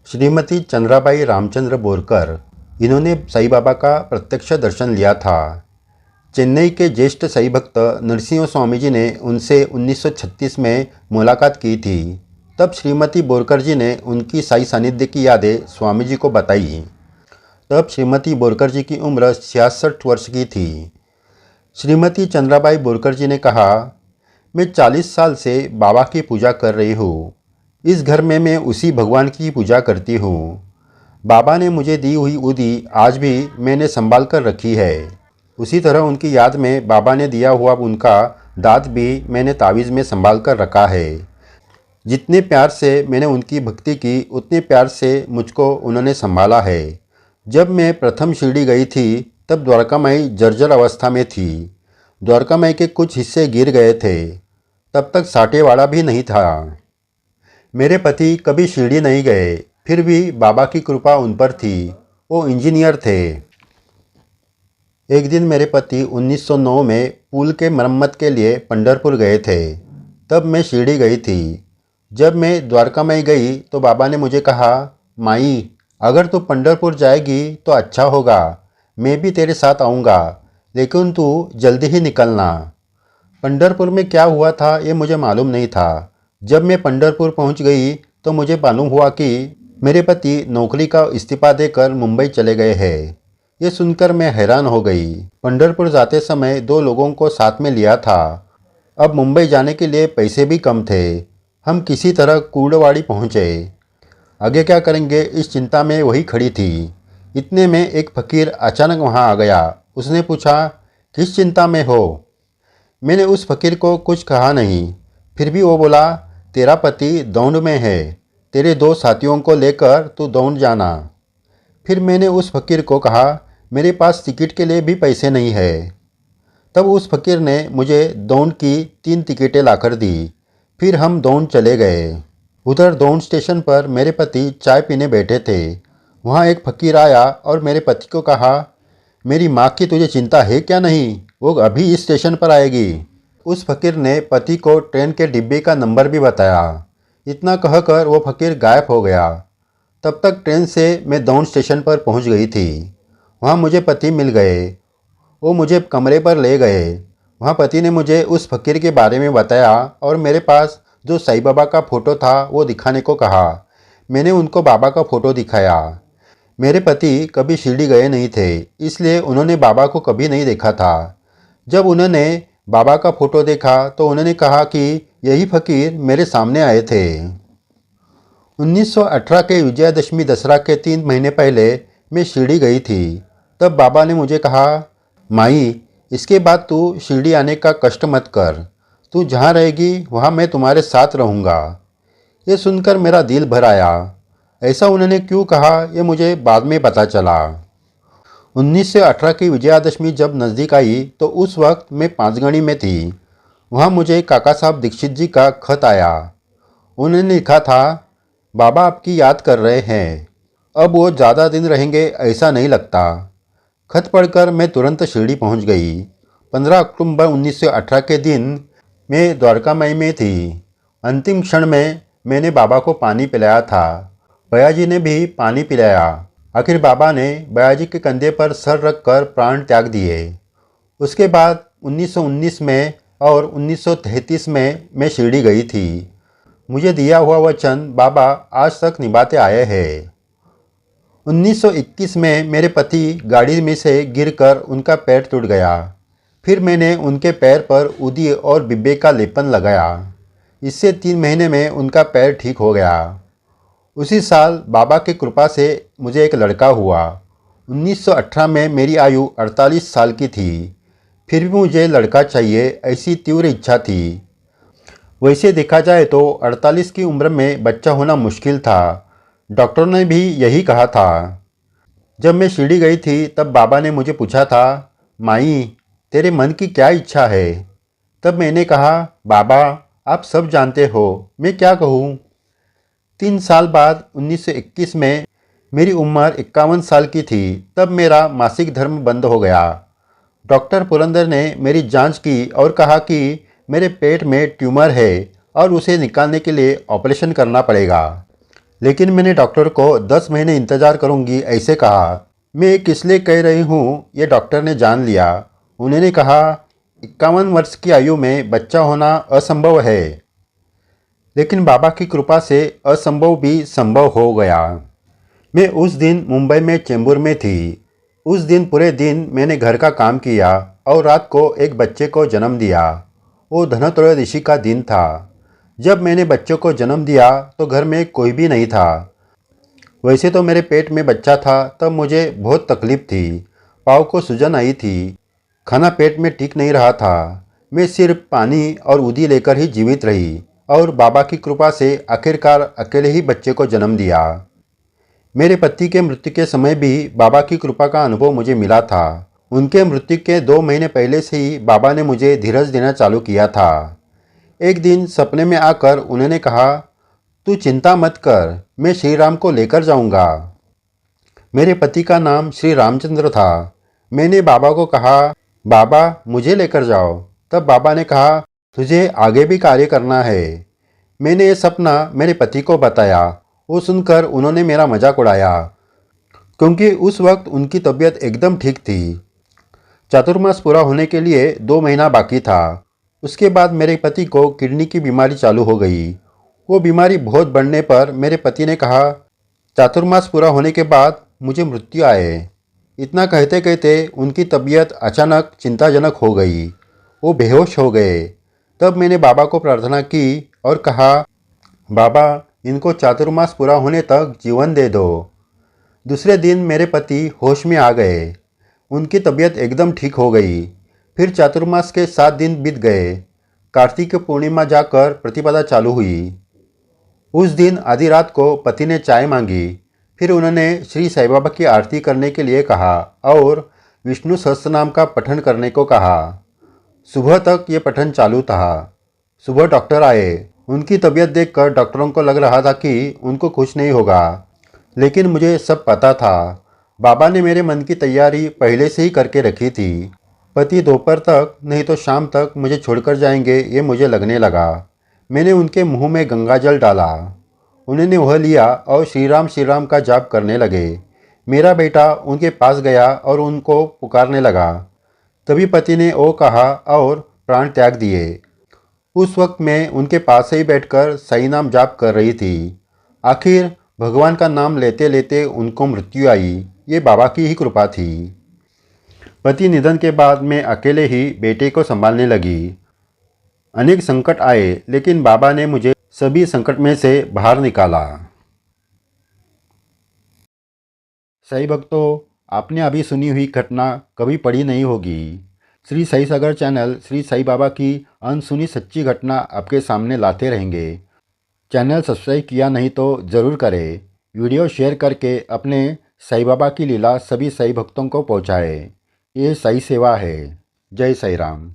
श्रीमती चंद्राबाई रामचंद्र बोरकर, इन्होंने साईं बाबा का प्रत्यक्ष दर्शन लिया था। चेन्नई के ज्येष्ठ साईं भक्त नरसिंह स्वामी जी ने उनसे 1936 में मुलाकात की थी। तब श्रीमती बोरकर जी ने उनकी साई सानिध्य की यादें स्वामी जी को बताई। तब श्रीमती बोरकर जी की उम्र 66 वर्ष की थी। श्रीमती चंद्राबाई बोरकर जी ने कहा, मैं 40 साल से बाबा की पूजा कर रही हूँ। इस घर में मैं उसी भगवान की पूजा करती हूँ। बाबा ने मुझे दी हुई उदी आज भी मैंने संभाल कर रखी है। उसी तरह उनकी याद में बाबा ने दिया हुआ उनका दाँत भी मैंने तावीज़ में संभाल कर रखा है। जितने प्यार से मैंने उनकी भक्ति की उतने प्यार से मुझको उन्होंने संभाला है। जब मैं प्रथम शिरडी गई थी तब द्वारका माई जर्जर अवस्था में थी। द्वारका माई के कुछ हिस्से गिर गए थे। तब तक साटेवाड़ा भी नहीं था। मेरे पति कभी शिरडी नहीं गए, फिर भी बाबा की कृपा उन पर थी। वो इंजीनियर थे। एक दिन मेरे पति 1909 में पुल के मरम्मत के लिए पंढरपुर गए थे। तब मैं शिरडी गई थी। जब मैं द्वारका माई गई तो बाबा ने मुझे कहा, माई अगर तू पंढरपुर जाएगी तो अच्छा होगा, मैं भी तेरे साथ आऊँगा, लेकिन तू जल्दी ही निकलना। पंढरपुर में क्या हुआ था ये मुझे मालूम नहीं था। जब मैं पंढरपुर पहुंच गई तो मुझे मालूम हुआ कि मेरे पति नौकरी का इस्तीफा देकर मुंबई चले गए हैं। ये सुनकर मैं हैरान हो गई। पंढरपुर जाते समय 2 लोगों को साथ में लिया था। अब मुंबई जाने के लिए पैसे भी कम थे। हम किसी तरह कुर्डवाड़ी पहुँचे। आगे क्या करेंगे इस चिंता में वही खड़ी थी। इतने में एक फकीर अचानक वहाँ आ गया। उसने पूछा, किस चिंता में हो? मैंने उस फकीर को कुछ कहा नहीं। फिर भी वो बोला, तेरा पति दौंड में है, तेरे 2 साथियों को लेकर तू दौंड जाना। फिर मैंने उस फकीर को कहा, मेरे पास टिकट के लिए भी पैसे नहीं है। तब उस फकीर ने मुझे दौंड की 3 टिकटें लाकर दी। फिर हम दौंड चले गए। उधर दौंड स्टेशन पर मेरे पति चाय पीने बैठे थे। वहाँ एक फकीर आया और मेरे पति को कहा, मेरी माँ की तुझे चिंता है क्या नहीं? वो अभी इस स्टेशन पर आएगी। उस फकीर ने पति को ट्रेन के डिब्बे का नंबर भी बताया। इतना कहकर वो फकीर गायब हो गया। तब तक ट्रेन से मैं दौंड स्टेशन पर पहुंच गई थी। वहां मुझे पति मिल गए। वो मुझे कमरे पर ले गए। वहां पति ने मुझे उस फकीर के बारे में बताया और मेरे पास जो साईं बाबा का फ़ोटो था वो दिखाने को कहा। मैंने उनको बाबा का फ़ोटो दिखाया। मेरे पति कभी शिरडी गए नहीं थे, इसलिए उन्होंने बाबा को कभी नहीं देखा था। जब उन्होंने बाबा का फ़ोटो देखा तो उन्होंने कहा कि यही फ़कीर मेरे सामने आए थे। 1918 के विजयादशमी दशहरा के 3 महीने पहले मैं शिरडी गई थी। तब बाबा ने मुझे कहा, माई इसके बाद तू शिरडी आने का कष्ट मत कर। तू जहाँ रहेगी वहाँ मैं तुम्हारे साथ रहूँगा। ये सुनकर मेरा दिल भर आया। ऐसा उन्होंने क्यों कहा ये मुझे बाद में पता चला। 1918 की विजयादशमी जब नज़दीक आई तो उस वक्त मैं पांचगणी में थी। वहाँ मुझे काका साहब दीक्षित जी का खत आया। उन्होंने लिखा था, बाबा आपकी याद कर रहे हैं। अब वो ज़्यादा दिन रहेंगे ऐसा नहीं लगता। खत पढ़कर मैं तुरंत शिरडी पहुँच गई। 15 अक्टूबर 1918 के दिन मैं द्वारका माई में थी। अंतिम क्षण में मैंने बाबा को पानी पिलाया था। भैया जी ने भी पानी पिलाया। आखिर बाबा ने भैया जी के कंधे पर सर रखकर प्राण त्याग दिए। उसके बाद 1919 में और 1933 में मैं शिरडी गई थी। मुझे दिया हुआ वचन बाबा आज तक निभाते आए हैं। 1921 में मेरे पति गाड़ी में से गिरकर उनका पैर टूट गया। फिर मैंने उनके पैर पर उदी और बिब्बे का लेपन लगाया। इससे 3 महीने में उनका पैर ठीक हो गया। उसी साल बाबा की कृपा से मुझे एक लड़का हुआ। 1918 में मेरी आयु 48 साल की थी। फिर भी मुझे लड़का चाहिए ऐसी तीव्र इच्छा थी। वैसे देखा जाए तो 48 की उम्र में बच्चा होना मुश्किल था। डॉक्टर ने भी यही कहा था। जब मैं शिरडी गई थी तब बाबा ने मुझे पूछा था, माई तेरे मन की क्या इच्छा है? तब मैंने कहा, बाबा आप सब जानते हो, मैं क्या कहूँ। 3 साल बाद 1921 में मेरी उम्र 51 साल की थी। तब मेरा मासिक धर्म बंद हो गया। डॉक्टर पुरंदर ने मेरी जांच की और कहा कि मेरे पेट में ट्यूमर है और उसे निकालने के लिए ऑपरेशन करना पड़ेगा। लेकिन मैंने डॉक्टर को 10 महीने इंतज़ार करूंगी ऐसे कहा। मैं किस लिए कह रही हूँ ये डॉक्टर ने जान लिया। उन्होंने कहा 51 वर्ष की आयु में बच्चा होना असंभव है, लेकिन बाबा की कृपा से असंभव भी संभव हो गया। मैं उस दिन मुंबई में चेंबूर में थी। उस दिन पूरे दिन मैंने घर का काम किया और रात को एक बच्चे को जन्म दिया। वो धनत्रयोदशी का दिन था। जब मैंने बच्चे को जन्म दिया तो घर में कोई भी नहीं था। वैसे तो मेरे पेट में बच्चा था तब मुझे बहुत तकलीफ थी। पाँव को सूजन आई थी। खाना पेट में टिक नहीं रहा था। मैं सिर्फ पानी और उदी लेकर ही जीवित रही और बाबा की कृपा से आखिरकार अकेले ही बच्चे को जन्म दिया। मेरे पति के मृत्यु के समय भी बाबा की कृपा का अनुभव मुझे मिला था। उनके मृत्यु के 2 महीने पहले से ही बाबा ने मुझे धीरज देना चालू किया था। एक दिन सपने में आकर उन्होंने कहा, तू चिंता मत कर, मैं श्री राम को लेकर जाऊंगा। मेरे पति का नाम श्री रामचंद्र था। मैंने बाबा को कहा, बाबा मुझे लेकर जाओ। तब बाबा ने कहा, तुझे आगे भी कार्य करना है। मैंने ये सपना मेरे पति को बताया। वो सुनकर उन्होंने मेरा मजाक उड़ाया, क्योंकि उस वक्त उनकी तबीयत एकदम ठीक थी। चातुर्मास पूरा होने के लिए 2 महीना बाकी था। उसके बाद मेरे पति को किडनी की बीमारी चालू हो गई। वो बीमारी बहुत बढ़ने पर मेरे पति ने कहा, चातुर्मास पूरा होने के बाद मुझे मृत्यु आए। इतना कहते कहते उनकी तबीयत अचानक चिंताजनक हो गई। वो बेहोश हो गए। तब मैंने बाबा को प्रार्थना की और कहा, बाबा इनको चातुर्मास पूरा होने तक जीवन दे दो। दूसरे दिन मेरे पति होश में आ गए। उनकी तबीयत एकदम ठीक हो गई। फिर चातुर्मास के 7 दिन बीत गए। कार्तिक पूर्णिमा जाकर प्रतिपदा चालू हुई। उस दिन आधी रात को पति ने चाय मांगी। फिर उन्होंने श्री साईं बाबा की आरती करने के लिए कहा और विष्णु सहस्त्रनाम का पठन करने को कहा। सुबह तक ये पठन चालू था। सुबह डॉक्टर आए। उनकी तबीयत देखकर डॉक्टरों को लग रहा था कि उनको कुछ नहीं होगा, लेकिन मुझे सब पता था। बाबा ने मेरे मन की तैयारी पहले से ही करके रखी थी। पति दोपहर तक नहीं तो शाम तक मुझे छोड़कर जाएंगे ये मुझे लगने लगा। मैंने उनके मुंह में गंगाजल डाला। उन्होंने वह लिया और श्री राम का जाप करने लगे। मेरा बेटा उनके पास गया और उनको पुकारने लगा। तभी पति ने ओ कहा और प्राण त्याग दिए। उस वक्त मैं उनके पास ही बैठकर साईं नाम जाप कर रही थी। आखिर भगवान का नाम लेते लेते उनको मृत्यु आई। ये बाबा की ही कृपा थी। पति निधन के बाद मैं अकेले ही बेटे को संभालने लगी। अनेक संकट आए, लेकिन बाबा ने मुझे सभी संकट में से बाहर निकाला। साईं भक्तों, आपने अभी सुनी हुई घटना कभी पढ़ी नहीं होगी। श्री साई सागर चैनल श्री साईं बाबा की अनसुनी सच्ची घटना आपके सामने लाते रहेंगे। चैनल सब्सक्राइब किया नहीं तो ज़रूर करें। वीडियो शेयर करके अपने साईं बाबा की लीला सभी साईं भक्तों को पहुँचाएँ। ये साईं सेवा है। जय साईं राम।